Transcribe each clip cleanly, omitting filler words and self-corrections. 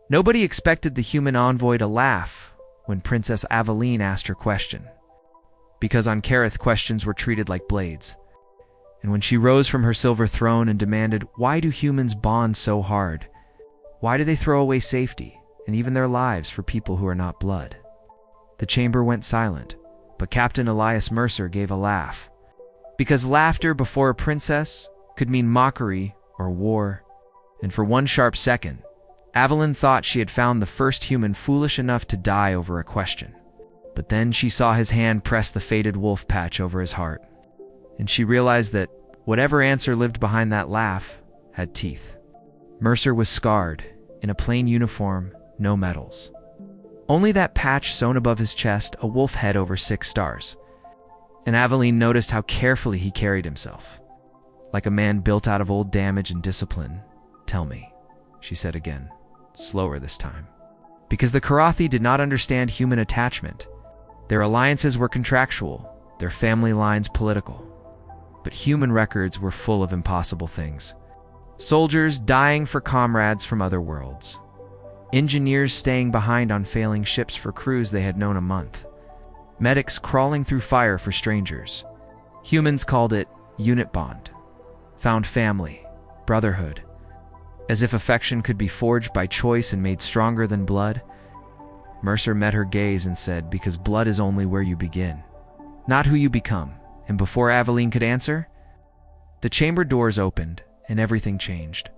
Nobody expected the human envoy to laugh when Princess Aveline asked her question, because on Kareth questions were treated like blades. And when she rose from her silver throne and demanded, "Why do humans bond so hard? Why do they throw away safety and even their lives for people who are not blood?" The chamber went silent, but Captain Elias Mercer gave a laugh, because laughter before a princess could mean mockery or war. And for one sharp second, Aveline thought she had found the first human foolish enough to die over a question. But then she saw his hand press the faded wolf patch over his heart, and she realized that whatever answer lived behind that laugh had teeth. Mercer was scarred, in a plain uniform, no medals. Only that patch sewn above his chest, a wolf head over 6 stars. And Aveline noticed how carefully he carried himself. Like a man built out of old damage and discipline. "Tell me," she said again, slower this time. Because the Karathi did not understand human attachment. Their alliances were contractual, their family lines political. But human records were full of impossible things. Soldiers dying for comrades from other worlds. Engineers staying behind on failing ships for crews they had known a month. Medics crawling through fire for strangers. Humans called it unit bond. Found family, brotherhood. As if affection could be forged by choice and made stronger than blood. Mercer met her gaze and said, "Because blood is only where you begin, not who you become." And before Aveline could answer, the chamber doors opened and everything changed.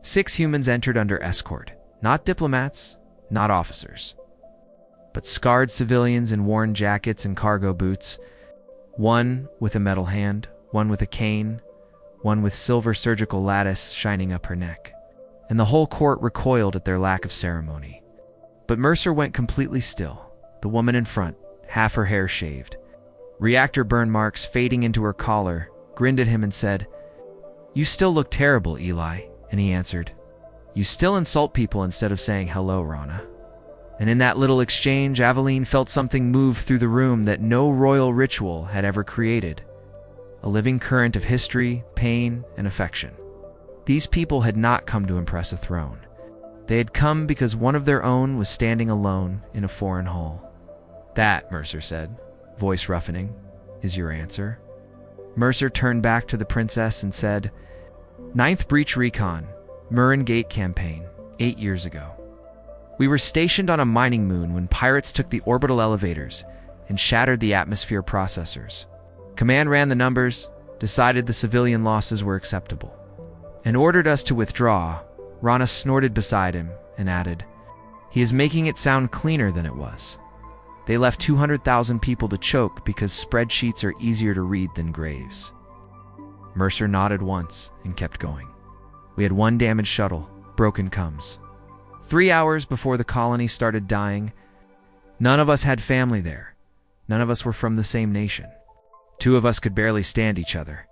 6 humans entered under escort, not diplomats, not officers, but scarred civilians in worn jackets and cargo boots, one with a metal hand, one with a cane, one with silver surgical lattice shining up her neck. And the whole court recoiled at their lack of ceremony. But Mercer went completely still, the woman in front, half her hair shaved. Reactor burn marks fading into her collar, grinned at him and said, "You still look terrible, Eli." And he answered, "You still insult people instead of saying hello, Rana." And in that little exchange, Aveline felt something move through the room that no royal ritual had ever created. A living current of history, pain, and affection. These people had not come to impress a throne. They had come because one of their own was standing alone in a foreign hall. "That," Mercer said, voice roughening, "is your answer?" Mercer turned back to the princess and said, "9th Breach Recon, Murren Gate Campaign, 8 years ago. We were stationed on a mining moon when pirates took the orbital elevators and shattered the atmosphere processors. Command ran the numbers, decided the civilian losses were acceptable, and ordered us to withdraw." Rana snorted beside him and added, "He is making it sound cleaner than it was. They left 200,000 people to choke because spreadsheets are easier to read than graves." Mercer nodded once and kept going. "We had 1 damaged shuttle, broken comms. 3 hours before the colony started dying, none of us had family there. None of us were from the same nation. 2 of us could barely stand each other.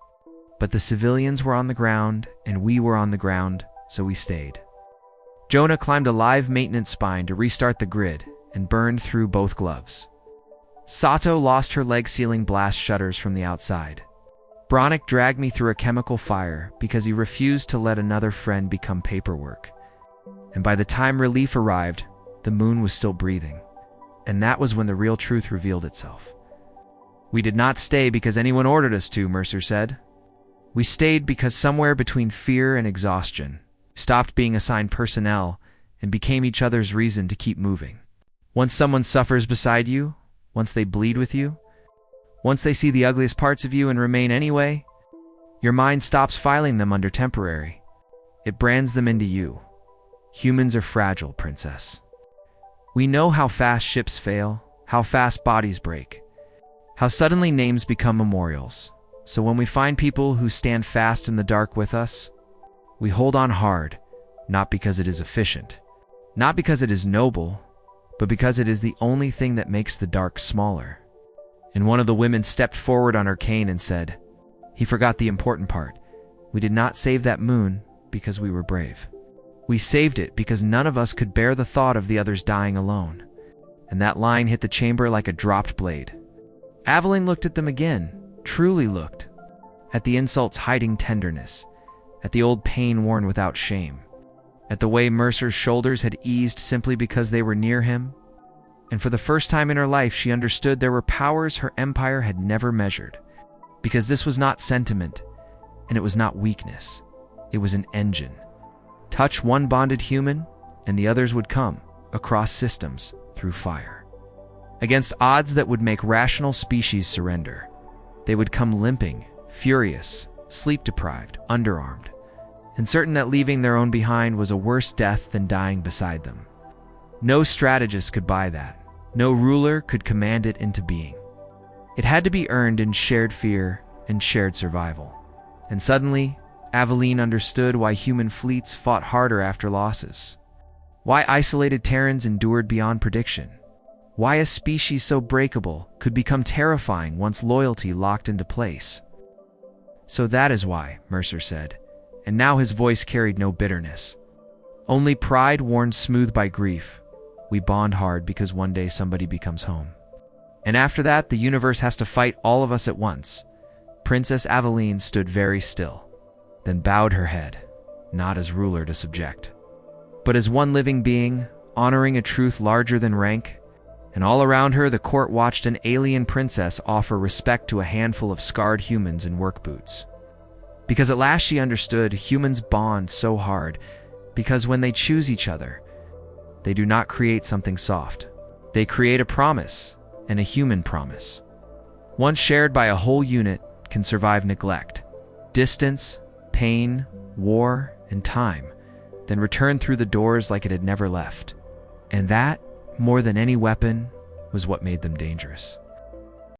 But the civilians were on the ground, and we were on the ground, so we stayed. Jonah climbed a live maintenance spine to restart the grid and burned through both gloves. Sato lost her leg-sealing blast shutters from the outside. Bronick dragged me through a chemical fire because he refused to let another friend become paperwork. And by the time relief arrived, the moon was still breathing. And that was when the real truth revealed itself. We did not stay because anyone ordered us to," Mercer said. "We stayed because somewhere between fear and exhaustion, stopped being assigned personnel, and became each other's reason to keep moving. Once someone suffers beside you, once they bleed with you, once they see the ugliest parts of you and remain anyway, your mind stops filing them under temporary. It brands them into you. Humans are fragile, princess. We know how fast ships fail, how fast bodies break, how suddenly names become memorials. So when we find people who stand fast in the dark with us, we hold on hard, not because it is efficient, not because it is noble, but because it is the only thing that makes the dark smaller." And one of the women stepped forward on her cane and said, "He forgot the important part. We did not save that moon because we were brave. We saved it because none of us could bear the thought of the others dying alone." And that line hit the chamber like a dropped blade. Aveline looked at them again, truly looked, at the insults hiding tenderness, at the old pain worn without shame. at the way Mercer's shoulders had eased simply because they were near him. And for the first time in her life, she understood there were powers her empire had never measured. Because this was not sentiment, and it was not weakness. It was an engine. Touch one bonded human, and the others would come, across systems, through fire. Against odds that would make rational species surrender. They would come limping, furious, sleep-deprived, underarmed, and certain that leaving their own behind was a worse death than dying beside them. No strategist could buy that. No ruler could command it into being. It had to be earned in shared fear and shared survival. And suddenly, Aveline understood why human fleets fought harder after losses. Why isolated Terrans endured beyond prediction. Why a species so breakable could become terrifying once loyalty locked into place. So that is why, Mercer said, and now his voice carried no bitterness. Only pride worn smooth by grief. We bond hard because one day somebody becomes home. And after that, the universe has to fight all of us at once. Princess Aveline stood very still, then bowed her head, not as ruler to subject, but as one living being, honoring a truth larger than rank. And all around her, the court watched an alien princess offer respect to a handful of scarred humans in work boots. Because at last she understood humans bond so hard, because when they choose each other, they do not create something soft. They create a promise, and a human promise. Once shared by a whole unit, can survive neglect, distance, pain, war, and time, then return through the doors like it had never left. And that, more than any weapon, was what made them dangerous.